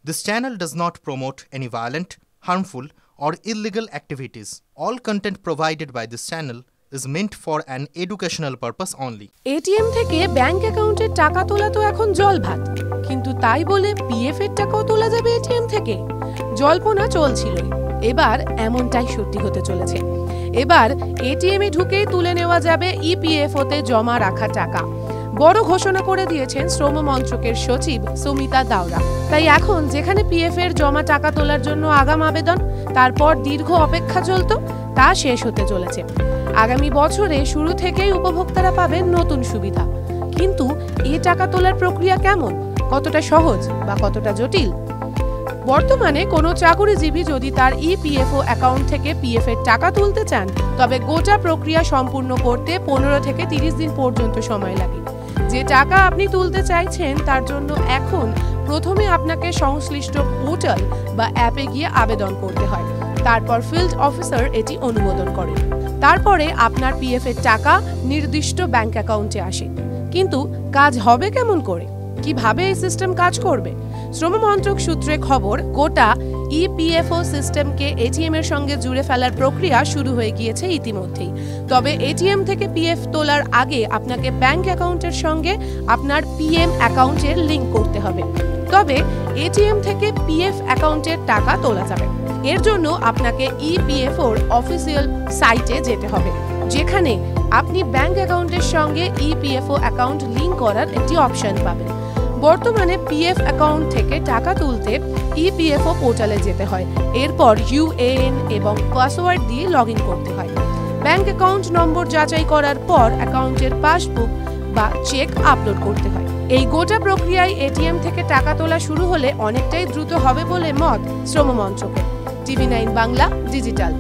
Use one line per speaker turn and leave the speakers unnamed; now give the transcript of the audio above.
This channel does not promote any violent, harmful, or illegal activities. All content provided by this channel is meant for an educational purpose only.
ATM থেকে bank অ্যাকাউন্টে টাকা তোলা তো এখন জলভাত, কিন্তু তাই বলে পিএফ এর টাকাও তোলা যাবে এটিএম থেকে? জল্পনা চলছিলই, এবার এমনটাই সত্যি হতে চলেছে। এবার এটিএম এ ঢুকেই তুলে নেওয়া যাবে ইপিএফও তে জমা রাখা টাকা। বড় ঘোষণা করে দিয়েছেন শ্রম মন্ত্রকের সচিব সুমিতা দাওরা। তাই এখন যেখানে পিএফ এর জমা টাকা তোলার জন্য আগাম আবেদন, তারপর দীর্ঘ অপেক্ষা চলত, তা শেষ হতে চলেছে। আগামী বছরে শুরু থেকেই উপভোক্তারা পাবেন নতুন সুবিধা। কিন্তু এই টাকা তোলার প্রক্রিয়া কেমন, কতটা সহজ বা কতটা জটিল? বর্তমানে কোনো চাকুরিজীবী যদি তার ইপিএফও অ্যাকাউন্ট থেকে পিএফ এর টাকা তুলতে চান, তবে গোটা প্রক্রিয়া সম্পূর্ণ করতে 15 থেকে 30 দিন পর্যন্ত সময় লাগে। যে টাকা আপনি তুলতে চাইছেন তার জন্য এখন প্রথমে আপনাকে সংশ্লিষ্ট পোর্টাল বা অ্যাপে গিয়ে আবেদন করতে হয়। তারপর ফিল্ড অফিসার এটি অনুমোদন করেন। তারপরে আপনার পিএফ এর টাকা নির্দিষ্ট ব্যাংক অ্যাকাউন্টে আসে। কিন্তু কাজ হবে কেমন করে, কিভাবে এই সিস্টেম কাজ করবে? শ্রম মন্ত্রক সূত্রে খবর, গোটা ইপিএফও সিস্টেমকে এটিএম এর সঙ্গে জুড়ে ফেলার প্রক্রিয়া শুরু হয়ে গিয়েছে ইতিমধ্যেই। তবে এটিএম থেকে পিএফ তোলার আগে আপনাকে ব্যাংক অ্যাকাউন্টের সঙ্গে আপনার পিএম অ্যাকাউন্টের লিংক করতে হবে। তবে এটিএম থেকে পিএফ অ্যাকাউন্টের টাকা তোলা যাবে। এর জন্য আপনাকে ইপিএফওর অফিসিয়াল সাইটে যেতে হবে, যেখানে আপনি ব্যাংক অ্যাকাউন্টের সঙ্গে ইপিএফও অ্যাকাউন্ট লিংক করার একটি অপশন পাবেন। বর্তমানে পিএফ অ্যাকাউন্ট থেকে টাকা তুলতে ইপিএফও পোর্টালে যেতে হয়। এরপর ইউএএন এবং পাসওয়ার্ড দিয়ে লগইন করতে হয়। ব্যাংক অ্যাকাউন্ট নম্বর যাচাই করার পর অ্যাকাউন্টের পাসবুক বা চেক আপলোড করতে হয়। এই গোটা প্রক্রিয়ায় এটিএম থেকে টাকা তোলা শুরু হলে অনেকটাই দ্রুত হবে বলে মত শ্রম মন্ত্রকের। টিভি9 বাংলা ডিজিটাল।